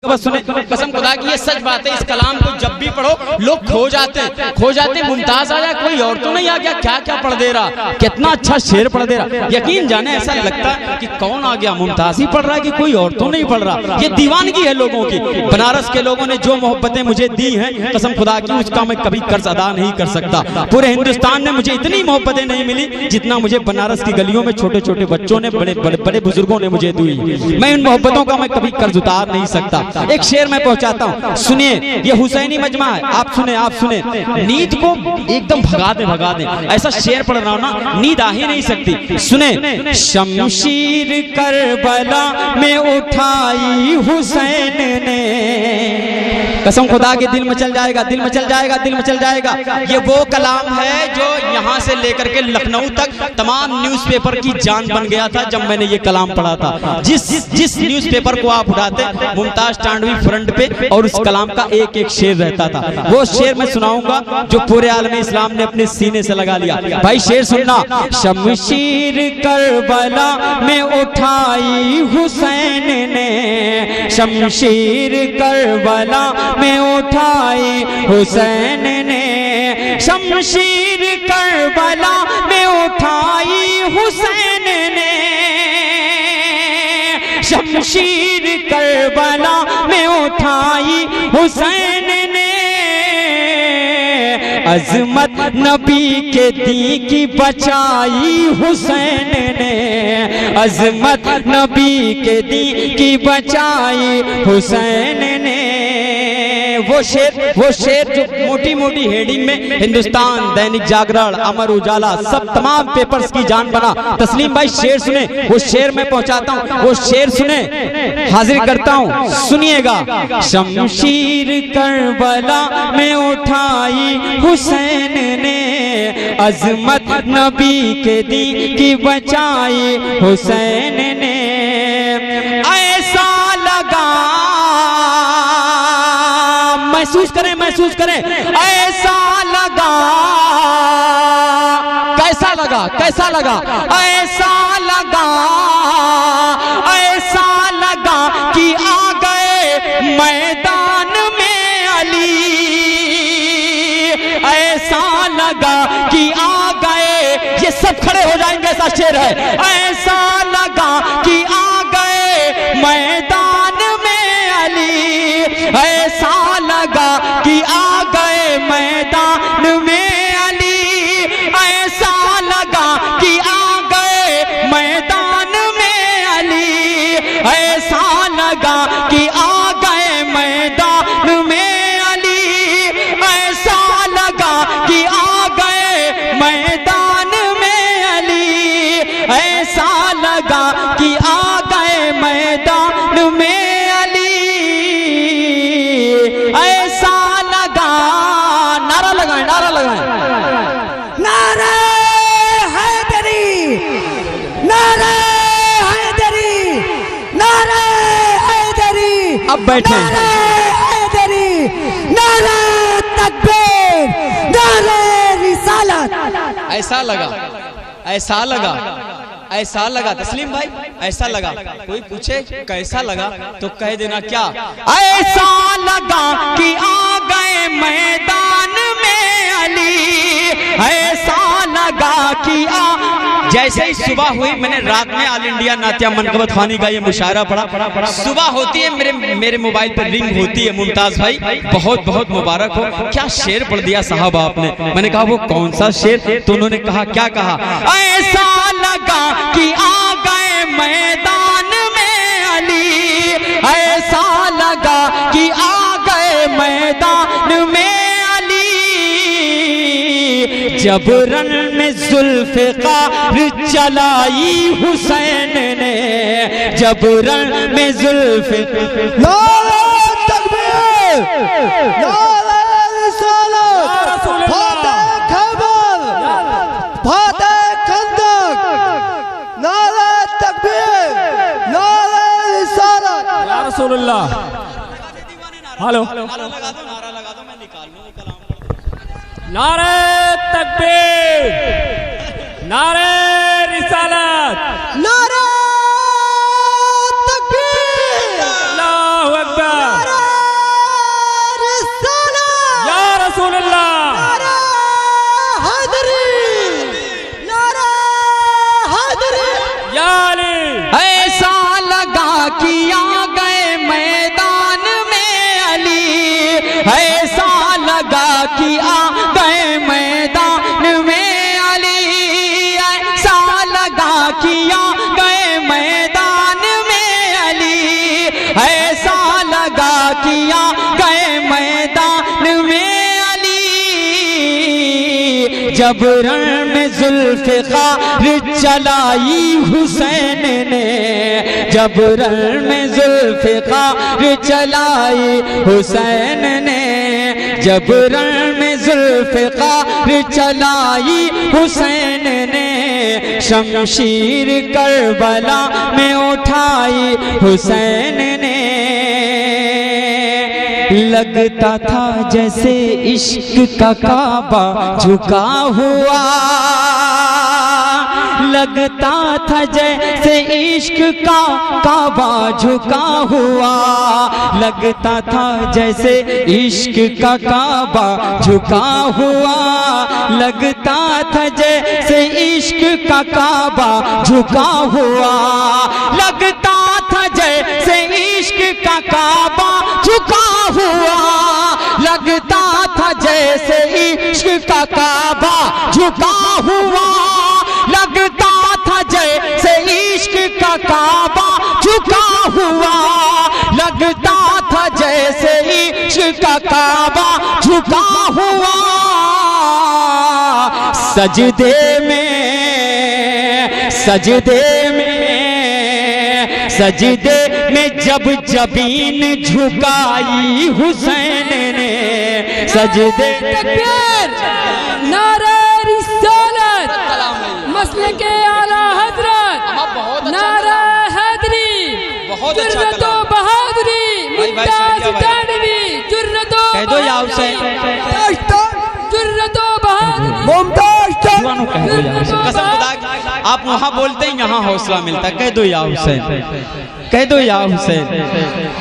बस सुने, कसम खुदा की ये सच बात है। इस कलाम को जब भी पढ़ो लोग खो जाते हैं। मुमताज आया, कोई और तो नहीं आ गया, क्या क्या पढ़ दे रहा, कितना अच्छा शेर पढ़ दे रहा। यकीन जाने ऐसा लगता है कि कौन आ गया, मुमताज ही पढ़ रहा है कि कोई और तो नहीं पढ़ रहा। ये दीवानगी है लोगों की। बनारस के लोगों ने जो मोहब्बतें मुझे दी हैं, कसम खुदा की उसका मैं कभी कर्ज अदा नहीं कर सकता। पूरे हिंदुस्तान ने मुझे इतनी मोहब्बतें नहीं मिली जितना मुझे बनारस की गलियों में छोटे छोटे बच्चों ने, बड़े बड़े बड़े बुजुर्गों ने मुझे दी। मैं उन मोहब्बतों का मैं कभी कर्ज उतार नहीं सकता। एक शेर मैं पहुंचाता हूं, सुनिए। ये हुसैनी मजमा है, आप सुने। नींद को एकदम भगा दे। ऐसा शेर पढ़ रहा हूं ना, नींद आ ही नहीं सकती। सुने। शमशीर करबला में उठाई हुसैन ने, कसम खुदा के दिल में चल जाएगा। ये वो कलाम है जो यहाँ से लेकर के लखनऊ तक तमाम न्यूज़पेपर की जान बन गया था जब मैंने ये कलाम पढ़ा था। जिस न्यूज़पेपर को आप उठाते, मुमताज टांडवी फ्रंट पे और उस कलाम का एक एक शेर रहता था। वो शेर मैं सुनाऊंगा जो पूरे आलम इस्लाम ने अपने सीने से लगा लिया। भाई शेर सुनना। शमशीर करबला में उठाई हुसैन ने, शमशीर करबला में उठाई हुसैन ने, शमशीर करबला में उठाई हुसैन ने, शमशीर करबला में उठाई हुसैन ने, अजमत नबी के दी की बचाई हुसैन ने, अजमत नबी के दी की बचाई हुसैन ने। वो शेर जो मोटी मोटी हेडिंग में हिंदुस्तान, दैनिक जागरण, अमर उजाला, सब तमाम पेपर्स की जान बना। तस्लीम भाई शेर सुने, वो शेर मैं पहुंचाता हूं, वो शेर सुने, हाजिर करता हूं, सुनिएगा। शमशीर करबला में उठाई हुसैन ने, अजमत नबी के दी की बचाई हुसैन ने। ऐसा लगा, महसूस करें, ऐसा लगा, कैसा लगा, ऐसा लगा कि आ गए मैदान में अली, ऐसा लगा कि आ गए, ये सब खड़े हो जाएंगे, ऐसा शेर है। ऐसा लगा कि आ गए मैदान में अली, ऐसा लगा कि आ गए मैदान में अली, ऐसा लगा कि आ गए मैदान में अली, ऐसा लगा कि आ गए मैदान में अली, ऐसा लगा कि आ गए मैदान में अली, ऐसा लगा कि आ गए मैदान में अली, ऐसा लगा। नारा लगाएं, नारे हैदरी, नारे हैदरी, नारे हैदरी। अब बैठे, नारे हैदरी, नारे तकबीर, नारे रिसालत। ऐसा लगा तस्लीम भाई, ऐसा लगा। कोई पूछे कैसा लगा तो कह देना क्या, ऐसा लगा कि आ गए मैदान में अली, ऐसा लगा कि जैसे ही सुबह हुई, मैंने रात में ऑल इंडिया नात्या मनकबत खानी का ये मुशायरा पढ़ा। सुबह होती है, मेरे मोबाइल पर रिंग होती है, मुमताज भाई बहुत बहुत मुबारक हो, क्या शेर पढ़ दिया साहब आपने। मैंने कहा वो कौन सा शेर, तो उन्होंने कहा, क्या कहा, ऐसा लगा कि आ गए मैदान में अली, ऐसा लगा कि आ गए मैदान में अली, जबरन में जुल्फ़िकार चलाई हुसैन ने, जबरन में जुल्फ़िकार। नारे तकबीर, नारे रिसालत, फातेह खैबर, फातेह खंदक, नारे तकबीर, नारे रिसालत। या रसूलुल्लाह। हेलो, नारा लगा दो, मैं निकाल लूं कलाम। नारे तकबीर, नारे रिसालत, नारे तकबीर, अल्लाहु अकबर। किया गए मैदान में अली, जब रण में जुल्फ़िकार चलाई हुसैन ने, जब रण में जुल्फ़िकार चलाई हुसैन ने, जब रण में जुल्फ़िकार चलाई हुसैन ने, शमशीर करबला में उठाई हुसैन ने। लगता था जैसे इश्क का काबा झुका हुआ, लगता था जैसे इश्क का काबा झुका हुआ, लगता था जैसे इश्क का काबा झुका हुआ, लगता था जैसे इश्क का काबा झुका हुआ, लगता था जैसे इश्क का काबा झुका हुआ, लगता था जैसे इश्क का काबा झुका हुआ, लगता था जैसे इश्क का काबा झुका हुआ, लगता था जैसे इश्क का काबा झुका हुआ। सजदे में सजदे में सजदे में जब जबीन झुकाई हुसैन ने, सजदे तकबीर, नारे रिसालत, मसले के आला हजरत, नारा हैदरी, जुर्रतो बहादुरी, मुमताज तानवी, जुर्रतो कह दो या हुसैन, जुर्रतो बहादुरी, मुमताज कसम खुदा की, आप वहाँ बोलते हैं यहाँ हौसला मिलता है। कह दो या हुसैन, कह दो या हुसैन,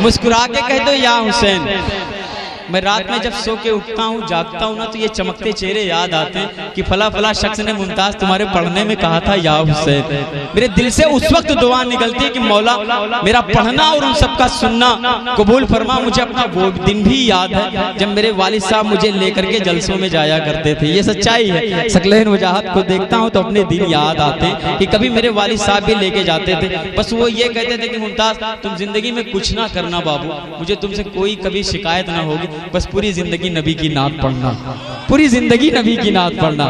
मुस्कुरा के कह दो या हुसैन। मैं रात में जब सो के उठता हूँ जागता हूँ ना, तो ये चमकते चेहरे याद आते हैं कि फला फला शख्स ने मुमताज तुम्हारे पढ़ने में कहा था या हुसैन। मेरे दिल से उस वक्त दुआ निकलती है कि मौला मेरा पढ़ना और उन सबका सुनना कबूल फरमा। मुझे अपना वो दिन भी याद है जब मेरे वालिद साहब मुझे लेकर के जलसों में जाया करते थे। ये सच्चाई है। शक्ल वजाहत को देखता हूँ तो अपने दिन याद आते हैं कि कभी मेरे वालिद साहब भी लेके जाते थे। बस वो ये कहते थे कि मुमताज तुम जिंदगी में कुछ ना करना बाबू, मुझे तुमसे कोई कभी शिकायत ना होगी, बस पूरी जिंदगी नबी की नात पढ़ना, पूरी जिंदगी नबी की नात पढ़ना।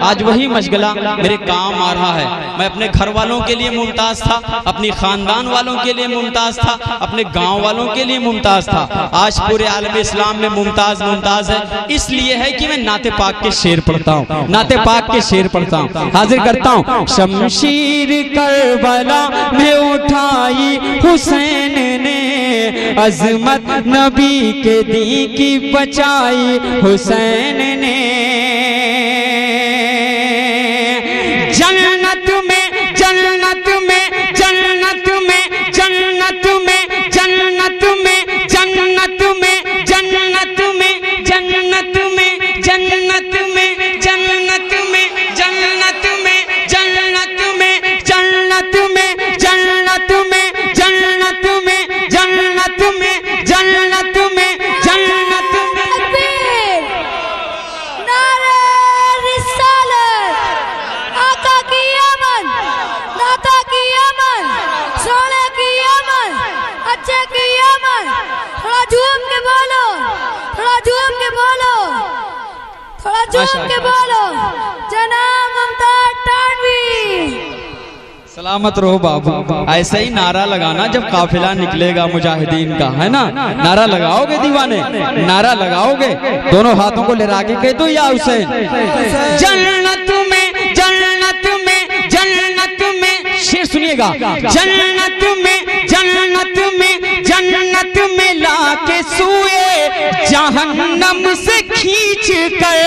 आज वही मशगला मेरे काम आ रहा है। मैं अपने घर वालों के लिए मुमताज था, अपनी खानदान वालों के लिए मुमताज था, अपने गांव वालों के लिए मुमताज था। आज पूरे आलम इस्लाम में मुमताज है। इसलिए है कि मैं नाते पाक के शेर पढ़ता हूँ, नाते पाक के शेर पढ़ता हूँ। हाजिर करता हूँ। शमशीर करबला में उठाई हुसैन ने, अजमत नबी के दी की बचाई हुसैन ने। जन्नत में जन्नत में जन्नत में जन्नत में जन्नत में जन्नत में जन्नत में जन्नत में जन्नत में जन्नत में जन्नत में जन्नत में जन्नत में जन्नत में जन्नत में जन्नत में जन्नत में जन्नत में। नारे रिसालत, आका की अमन, नाता की अमन, सोने की अमन, अच्छे की अमन। थोड़ा झूम के बोलो, थोड़ा झूम के बोलो, थोड़ा झूम के बोलो। जनाब मुमताज तानवी सलामत रहो बाबू। ऐसे ही नारा लगाना जब काफिला निकलेगा मुजाहिदीन का, है ना। नारा लगाओगे दीवाने, नारा लगाओगे। दोनों हाथों को लहरा के कह दो या हुसैन। जन्नत में जन्नत में जन्नत में, शेर सुनिएगा। जन्नत में जन्नत में जन्नत में लाके सुए जहन्नम से खींच कर,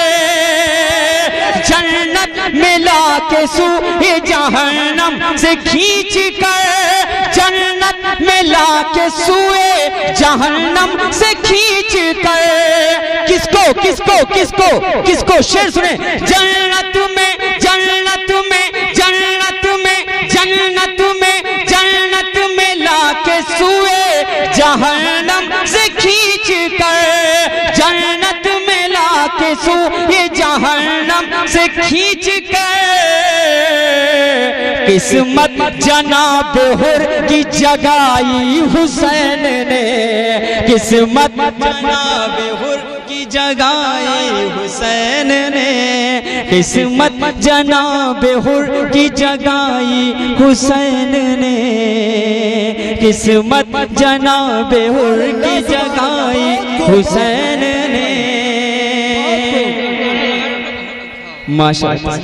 जन्नत में लाके सुए जहन्नम से खींच कर, जन्नत में लाके सुए जहन्नम से खींच कर। किसको किसको किसको किसको, शेर सुने। जन्नत में जन्नत में जन्नत में जन्नत में जन्नत में लाके सुए जहन्नम से खींच कर, जन्नत में लाके सुए जहन्नम से खींच कर। किस्मत जनाब हुर की जगाई हुसैन ने, किस्मत जनाब हुर की जगाई हुसैन ने, किस्मत जनाब हुर की जगाई हुसैन ने, किस्मत जनाब हुर की जगाई हुसैन ने। माशाअल्लाह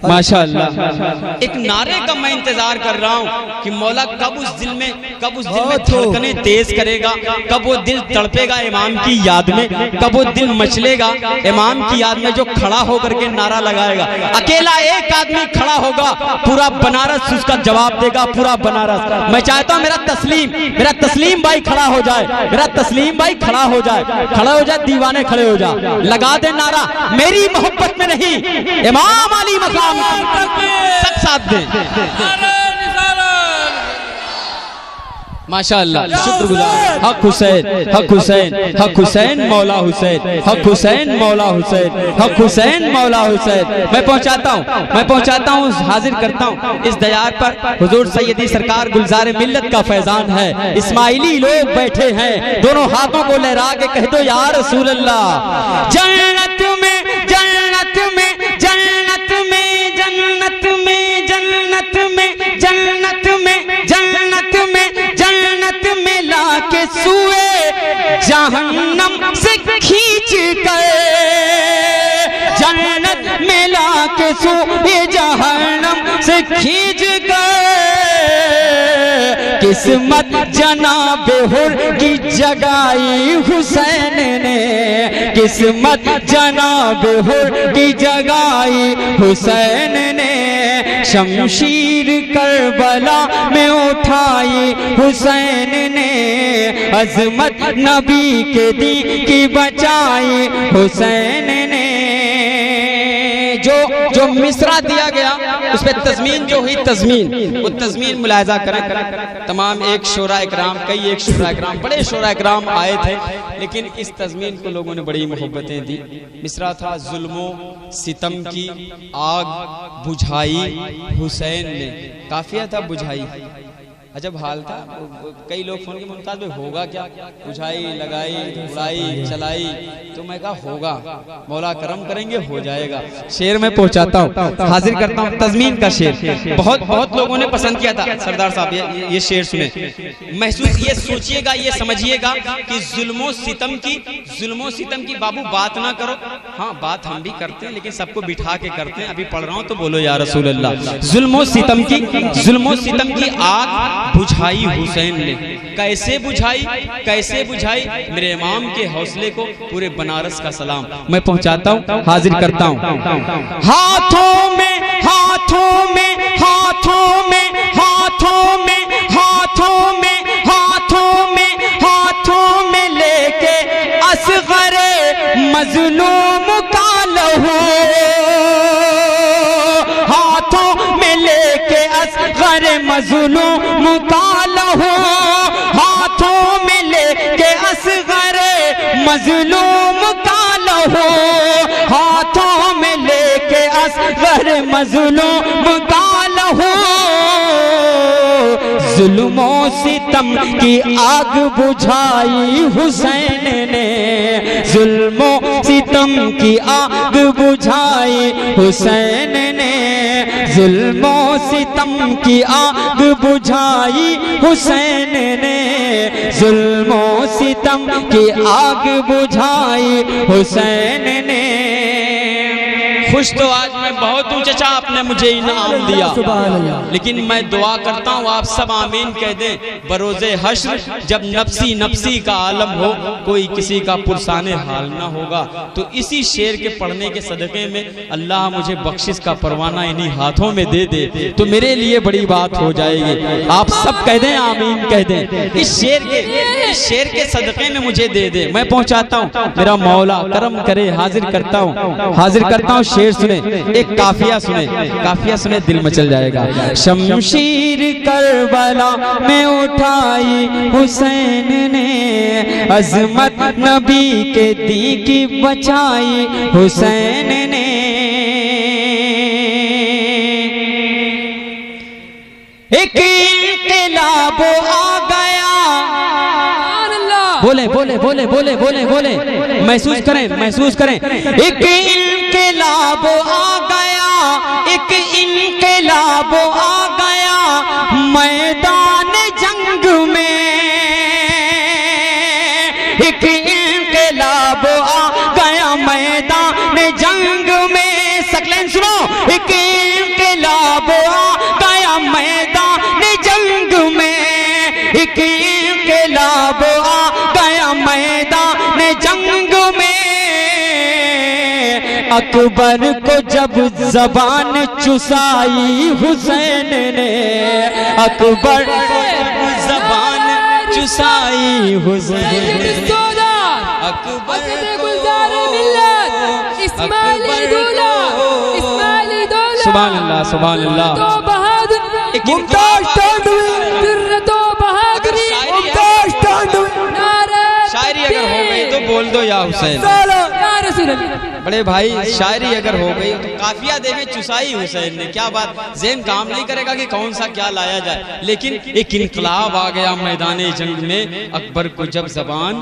माशाअल्लाह। एक नारे का मैं इंतजार कर रहा हूँ कि मौला कब उस दिल में धड़कने तेज करेगा, कब वो दिल तड़पेगा इमाम की याद में, कब वो दिल मचलेगा इमाम की याद में, जो खड़ा होकर के नारा लगाएगा। अकेला एक आदमी खड़ा होगा, पूरा बनारस उसका जवाब देगा, पूरा बनारस। मैं चाहता हूँ मेरा तस्लीम भाई खड़ा हो जाए, मेरा तस्लीम भाई खड़ा हो जाए, दीवाने खड़े हो जाए, लगा दे नारा, मेरी मोहब्बत में नहीं इमाम अली मकाम सब साथ दें। माशाअल्लाह, शुक्रगुजार। हक हुसैन, हक हुसैन, हक हुसैन मौला हुसैन, हक हुसैन मौला हुसैन, हक हुसैन मौला हुसैन। मैं पहुंचाता हूँ, हाजिर करता हूँ इस दयार पर हुजूर सैयदी सरकार गुलजार मिल्लत का फैजान है। इस्माइली लोग बैठे हैं, दोनों हाथों को लहरा के कह दो या रसूल अल्लाह। जन्नत में, जन्नत में, जन्नत में, जन्नत में, जन्नत में, जन्नत में, जन्नत में, जन्नत में लाके सुए जहन्नम से खींच कर, जन्नत में लाके सुए जहन्नम से खींच कर, किस्मत जनाब हुर की जगाई हुसैन ने, किस्मत जनाब हुर की जगाई हुसैन ने, शमशीर करबला में उठाई हुसैन ने, अजमत नबी के दी की बचाई हुसैन ने। जो मिसरा दिया गया उस पे तज़मीन जो हुई, वो तज़मीन मुलाहिज़ा करें। तमाम एक शोरा इकराम, कई एक शोरा इकराम, बड़े शोरा इकराम आए थे, लेकिन इस तज़मीन को लोगों ने बड़ी मोहब्बतें दी। मिसरा था, जुल्मों सितम की आग बुझाई हुसैन ने। काफिया था बुझाई, अजब हाल था। कई लोग फोन के मुमताज में होगा क्या, बुझाई, लगाई, उड़ाई, चलाई, तो मैं कहा होगा, मौला करम करेंगे, हो जाएगा। शेर में पहुंचाता हूँ, हाजिर करता हूँ तज़मीन का शेर। बहुत लोगों ने पसंद किया था। सरदार साहब ये शेर सुने, महसूस ये सोचिएगा, ये समझिएगा कि जुल्मों सितम की बाबू बात ना करो। हाँ, बात हम भी करते हैं, लेकिन सबको बिठा के करते हैं। अभी पढ़ रहा हूँ तो बोलो या रसूल अल्लाह। जुल्मों सितम की आग बुझाई हुसैन ने। कैसे बुझाई, मेरे इमाम के हौसले को पूरे बनारस का सलाम। मैं पहुंचाता हूं, हाजिर करता हूं। हाथों में, हाथों में, हाथों में, हाथों में, हाथों में, हाथों में, हाथों में लेके असगरे मजलूम का लहू, हाथों में लेके असगरे मजलूम का लहू, हाथों में लेके असगरे मजलूम का लहू, हाथों में लेके असगरे मजलूम का लहू, जुल्मों सितम की आग बुझाई हुसैन ने, जुल्मों सितम की आग बुझाई हुसैन ने, जुल्मों सितम की आग बुझाई हुसैन ने, जुल्मों सितम की आग बुझाई हुसैन ने। खुश तो आज मैं बहुत हूँ चचा, आपने मुझे इनाम दिया, लेकिन मैं दुआ करता हूँ आप सब आमीन कह दें। बरोज़े हश्र जब नफ्सी नफ्सी का आलम हो, कोई किसी का पुरसाने हाल ना होगा, तो इसी शेर के पढ़ने के सदक़े में अल्लाह मुझे बख्शिश का परवाना इन्हीं हाथों में दे दे तो मेरे लिए बड़ी बात हो जाएगी। आप सब कह दें, आमीन कह दें। इस शेर के सदक़े में मुझे दे दे, मैं पहुँचाता हूँ। मेरा मौला करम करे, हाजिर करता हूँ। शेर सुने, एक काफिया सुने, दिल मचल जाएगा। शमशीर करबला में उठाई हुसैन ने, अजमत नबी के दी की बचाई हुसैन ने, एक इनकलाब आ गया। अल्लाह बोले बोले बोले बोले बोले बोले महसूस करें महसूस करें। एक इनकलाब आ गया, एक इनकलाब आ गया मैदान जंग में। एक इनकलाब आ गया मैदान जंग में। सकलेन सुनो। एक इनकलाब आ गया मैदान जंग में। एक इनकलाब आ गया मैदान जंग में। अकबर को जब जबान चुसाई हुसैन ने, अकबर को जब जबान चुसाई हुसैन ने। अकबर सुभान अल्लाह सुभान अल्लाह। शायरी अगर हो गई तो बोल दो या हुसैन। बड़े भाई शायरी अगर हो गई तो काफिया देवे चुसाई हुसैन ने। क्या बात, ज़हन काम नहीं करेगा कि कौन सा क्या लाया जाए। लेकिन एक इनकलाब आ गया मैदान जंग में। अकबर को जब जबान,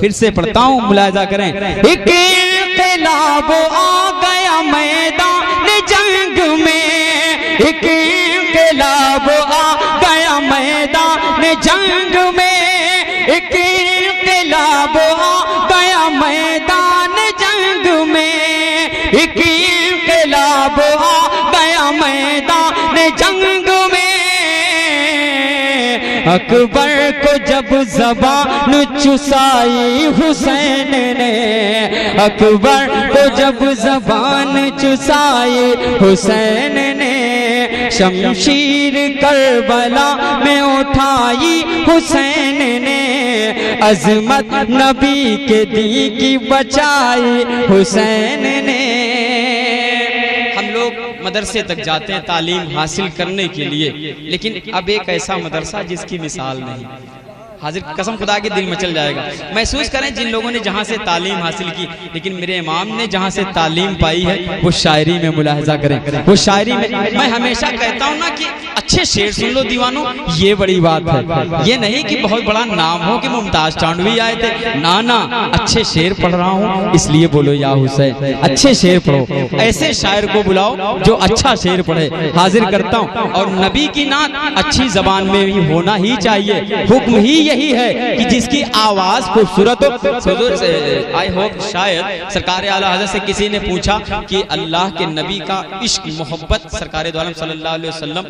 फिर से पढ़ता हूँ मुलाहिजा करें। एक इनकलाब आ गया मैदान जंग में। एक इनकलाब आ गया मैदान जंग में। एक इनकलाब आ गया मैदान जंग में। एक इनकलाब आ गया मैदान जंग में। अकबर को जब जबान चुसाई हुसैन ने, अकबर को जब जबान चुसाई हुसैन ने। शमशीर करबला में उठाई हुसैन ने। अजमत नबी के दी की बचाई हुसैन ने। हम लोग मदरसे तक जाते हैं तालीम हासिल करने के लिए, लेकिन अब एक ऐसा मदरसा जिसकी मिसाल नहीं। हाजिर कसम खुदा के दिल मचल जाएगा। महसूस करें जिन लोगों ने जहाँ से तालीम हासिल की, लेकिन मेरे इमाम ने जहाँ से तालीम पाई है वो शायरी में मुलाहिजा करें। वो शायरी में मैं हमेशा कहता हूँ ना कि अच्छे शेर सुन लो दीवानों, ये बड़ी बात है। ये नहीं कि बहुत बड़ा नाम हो कि मुमताज चांदवी आए थे, ना ना, अच्छे शेर पढ़ रहा हूँ इसलिए बोलो या हुसैन। अच्छे शेर पढ़ो, ऐसे शायर को बुलाओ जो अच्छा शेर पढ़े। हाजिर करता हूँ। और नबी की नात अच्छी जबान में भी होना ही चाहिए। हुक्म ही यही है कि जिसकी आवाज खूबसूरत हो। आई होप शायद सरकार आला हज़रत से किसी ने पूछा कि अल्लाह के नबी का इश्क मोहब्बत सरकार दो आलम सल्लल्लाहु अलैहि वसल्लम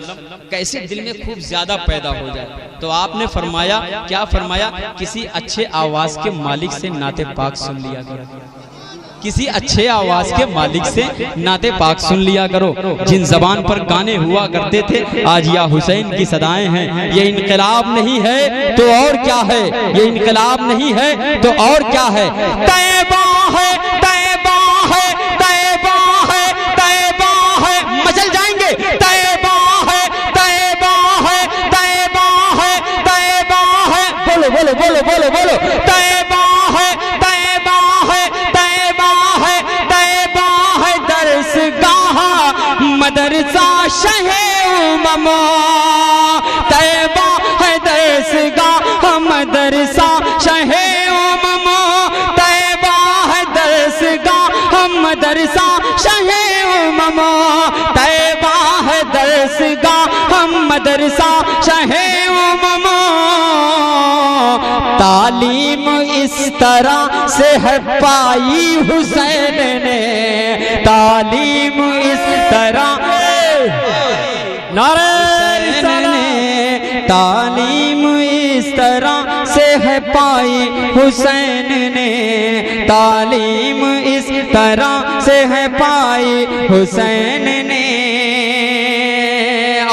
कैसे दिल में खूब ज्यादा पैदा हो जाए, तो आपने फरमाया, क्या फरमाया, किसी अच्छे आवाज के मालिक से नाते पाक सुन लिया करो। किसी अच्छे आवाज के मालिक से नाते पाक सुन लिया करो। जिन जबान पर गाने हुआ करते थे आज या हुसैन की सदाएं हैं। ये इनकलाब नहीं है तो और क्या है, ये इनकलाब नहीं है तो और क्या है। तैबा है, तैबा है, तैबा है, तैबा है, मचल जाएंगे। तैबा है, तैबा है, तैबा है, तैबा है, बोलो बोलो बोलो बोलो बोलो। तैबा है, तैबा है, तैबा है, तैबा है, दरसगाह मदरसा शहे उममा। तैबा है दरसगाह मदरसा शहे उममा। तैबा है दरसगाह मदरसा शहे उममा। तैबा है दरसगाह मदरसा शहे उममा। तालीम इस तरह से है पाई हुसैन ने। तालीम इस तरह नारे ने, तालीम इस तरह से है पाई हुसैन ने। तालीम इस तरह से है पाई हुसैन ने।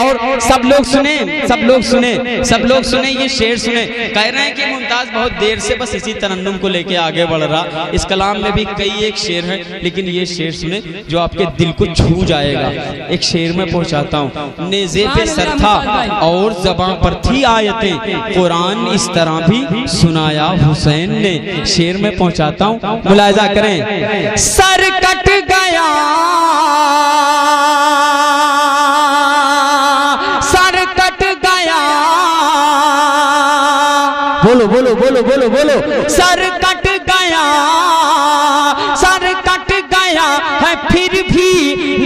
और सब लोग सुने, सब लोग सुने, सब लोग सुने, ये शेर सुने। कह रहे हैं कि मुमताज बहुत देर से बस इसी तरन्नुम को लेके आगे बढ़ रहा। इस कलाम में भी कई एक शेर है, लेकिन ये शेर सुने जो आपके दिल को छू जाएगा। एक शेर में पहुंचाता हूँ। नेज़े पे सर था और ज़बां पर थी आयतें, कुरान इस तरह भी सुनाया हुसैन ने। शेर में पहुंचाता हूँ, मुलाहिजा करें। सर कट गया, बोलो बोलो बोलो बोलो बोलो। सर कट गया है फिर भी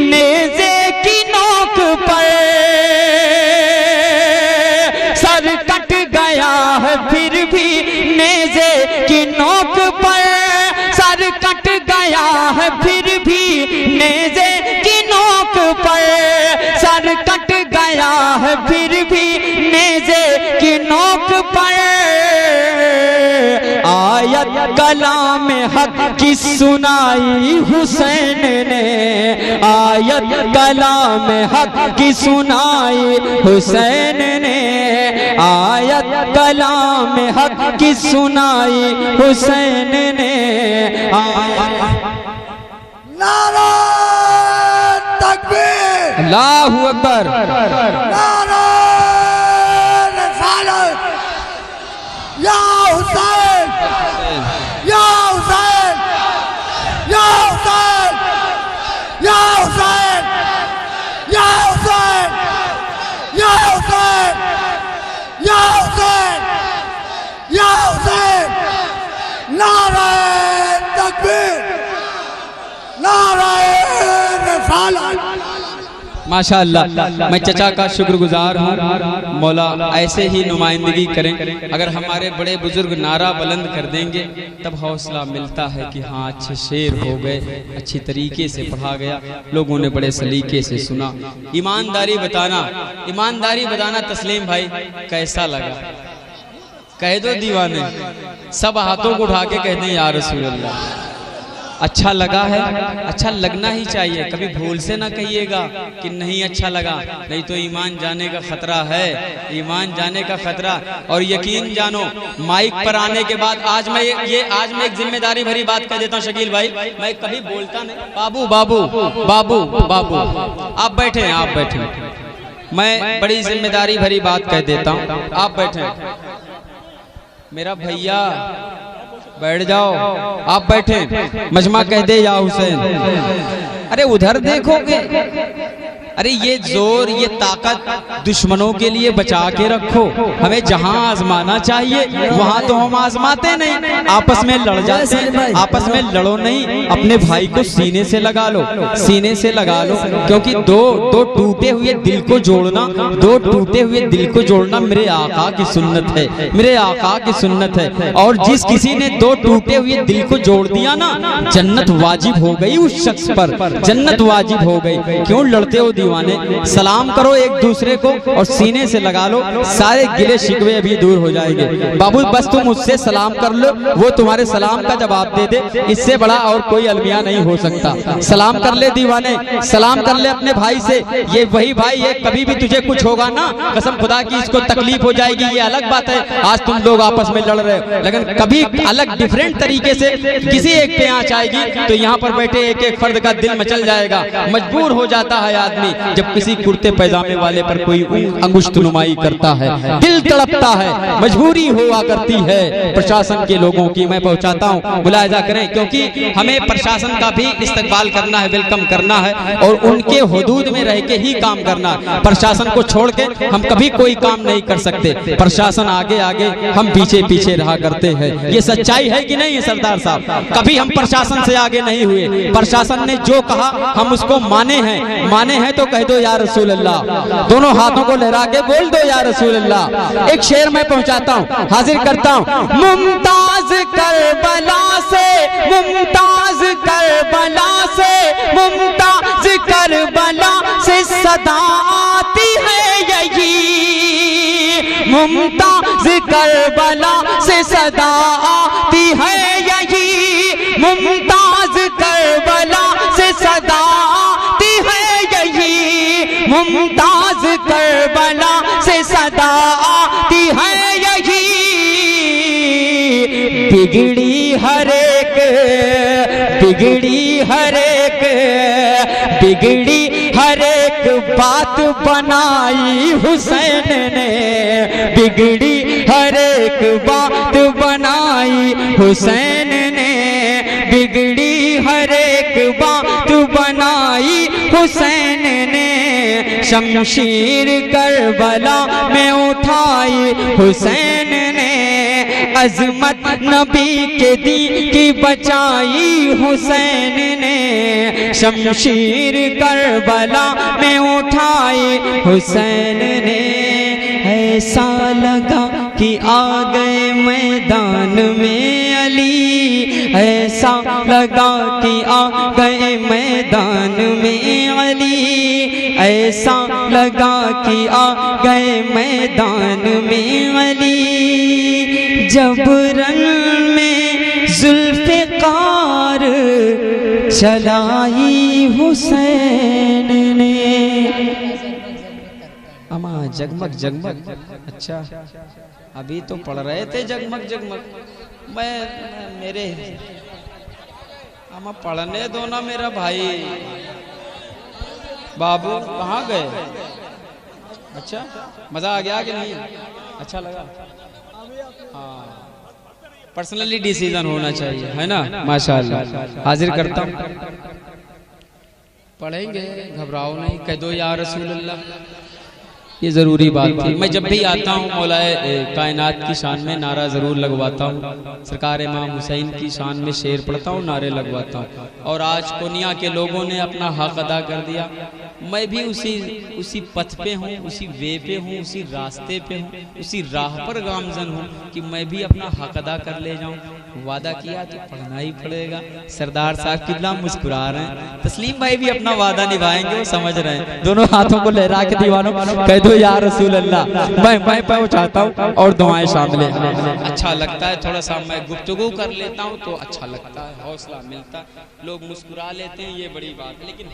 नेज़े की नोक पर, सर कट गया है फिर भी नेज़े की नोक पर, सर कट गया है फिर भी नेज़े की नोक पर, सर कट गया है फिर भी नेज़े की नोक पर। आयत कलाम हक की सुनाई हुसैन ने, आयत कलाम हक की सुनाई हुसैन ने, आयत कलाम हक की सुनाई हुसैन ने। नारा तकबीर, अल्लाहू अकबर, नारा रिसालत, या हुसैन, या हुसैन, या हुसैन, या हुसैन, या हुसैन, या हुसैन, या हुसैन, या हुसैन। नारा तकबीर, नारा रिसालत। माशाअल्लाह, मैं चचा का शुक्रगुजार हूँ। मौला ऐसे ही नुमाइंदगी करें। अगर हमारे बड़े बुजुर्ग नारा बुलंद कर देंगे तब हौसला मिलता है कि हाँ अच्छे शेर हो गए, अच्छी तरीके से पढ़ा गया, लोगों ने बड़े सलीके से सुना। ईमानदारी बताना तस्लीम भाई कैसा लगा? कह दो दीवाने, सब हाथों को उठा के कह दें या रसूल अल्लाह। अच्छा लगा है, अच्छा लगना ही चाहिए। कभी भूल से ना कहिएगा कि नहीं अच्छा लगा, नहीं तो ईमान जाने का खतरा है, ईमान जाने का खतरा। और यकीन जानो माइक पर आने के बाद आज मैं एक जिम्मेदारी भरी बात कह देता हूँ शकील भाई, मैं कभी बोलता नहीं। बाबू बाबू बाबू बाबू आप बैठे, आप बैठे, मैं बड़ी जिम्मेदारी भरी बात कह देता हूँ, आप बैठे। मेरा भैया बैठ जाओ, आप बैठे। मजमा कह दे या हुसैन। अरे उधर देखोगे, अरे ये जोर ये ताकत दुश्मनों के लिए बचा के रखो। हमें जहां आजमाना चाहिए वहां तो हम आजमाते नहीं, आपस में लड़ जाते हैं। आपस में लड़ो नहीं, अपने भाई को सीने से लगा लो, सीने से लगा लो। क्योंकि दो टूटे हुए दिल को जोड़ना, दो टूटे हुए दिल को जोड़ना मेरे आका की सुन्नत है, मेरे आका की सुन्नत है। और जिस किसी ने दो टूटे हुए दिल को जोड़ दिया ना, जन्नत वाजिब हो गई उस शख्स पर, जन्नत वाजिब हो गई। क्यों लड़ते हो दीवाने? सलाम करो एक दूसरे को और सीने से लगा लो, सारे गिले शिकवे अभी दूर हो जाएंगे। बाबू बस तुम मुझसे सलाम कर लो, वो तुम्हारे सलाम का जवाब दे दे, इससे बड़ा और कोई अलमिया नहीं हो सकता। सलाम कर ले दीवाने, सलाम कर ले अपने भाई से। ये वही भाई है, कभी भी तुझे कुछ होगा ना, कसम खुदा की इसको तकलीफ हो जाएगी, ये अलग बात है। आज तुम लोग आपस में लड़ रहे हो, लेकिन कभी अलग डिफरेंट तरीके से किसी एक पे आंच आएगी तो यहाँ पर बैठे एक एक फर्द का दिल मचल जाएगा। मजबूर हो जाता है आदमी जब किसी कुर्ते पैजामे वाले पर कोई अंगुष्ठ नुमाई करता है, दिल तड़पता है, मजबूरी हुआ करती है प्रशासन के लोगों की। मैं पहुंचाता हूं, मुलाहिजा करें, क्योंकि हमें प्रशासन का भी इस्तकबाल करना है, वेलकम करना है और उनके हुदूद में रह के ही काम करना है। प्रशासन को छोड़ के हम कभी कोई काम नहीं कर सकते। प्रशासन आगे आगे, हम पीछे पीछे रहा करते हैं। ये सच्चाई है कि नहीं है सरदार साहब? कभी हम प्रशासन से आगे नहीं हुए। प्रशासन ने जो कहा हम उसको माने हैं, माने हैं तो कह दो या रसूल अल्लाह। दोनों हाथों को लहरा के बोल दो या रसूल अल्लाह। एक शेर मैं पहुंचाता हूं, हाजिर करता हूं। मुमताज करबला से, मुमताज करबला से, मुमताज करबला से सदा आती है यही, मुमताज करबला से सदा आती है यही, मुमताज करबला से सदा आती है यही, मुमताज करबला से सदा आती है यही। बिगड़ी हर एक, बिगड़ी हर एक, बिगड़ी हर एक बात बनाई हुसैन ने, बिगड़ी हर एक बात बनाई हुसैन ने, बिगड़ी हर एक बात बनाई हुसैन ने, शमशीर करबला में उठाई हुसैन ने, अजमत नबी के दी की बचाई हुसैन ने, शमशीर करबला में उठाई हुसैन ने। ऐसा लगा कि आ गए मैदान में अली, ऐसा लगा कि आ गए मैदान में अली, ऐसा लगा कि आ गए मैदान में अली। जब रन में जुल्फ़िकार चलाई हुसैन ने। अमा जगमग जगमग, अच्छा अभी तो पढ़ रहे थे जगमग जगमग। मेरे अमा पढ़ने दो ना मेरा भाई। बाबू कहाँ गए? अच्छा मजा आ गया कि नहीं? अच्छा लगा? हाँ, पर्सनली डिसीजन होना चाहिए, है ना? माशाअल्लाह। हाजिर करता हूँ, पढ़ेंगे, घबराओ नहीं। कह दो या रसूल अल्लाह, ये ज़रूरी बात थी। मैं जब भी आता हूँ मौलाए कायनात की शान में नारा ज़रूर लगवाता हूँ, सरकार इमाम हुसैन की शान में शेर पढ़ता हूँ, नारे लगवाता हूँ। और आज कोनिया के लोगों ने अपना हक अदा कर दिया। मैं भी उसी पथ पे हूँ, उसी वे पे हूँ, उसी रास्ते पे हूँ, उसी राह पर गामजन हूँ कि मैं भी अपना हक अदा कर ले जाऊँ। वादा किया तो पढ़ना ही पड़ेगा। सरदार साहब कितना मुस्कुरा रहे हैं। तस्लीम भाई भी अपना वादा निभाएंगे, वो समझ रहे हैं। दोनों हाथों को लहरा के दीवानों कह दो या रसूल अल्लाह। मैं पहुंचाता हूँ और दुआएं शामिल हैं। अच्छा लगता है, थोड़ा सा मैं गुफ्तगू कर लेता हूँ तो अच्छा लगता है, हौसला मिलता है, लोग मुस्कुरा लेते हैं, ये बड़ी बात है। लेकिन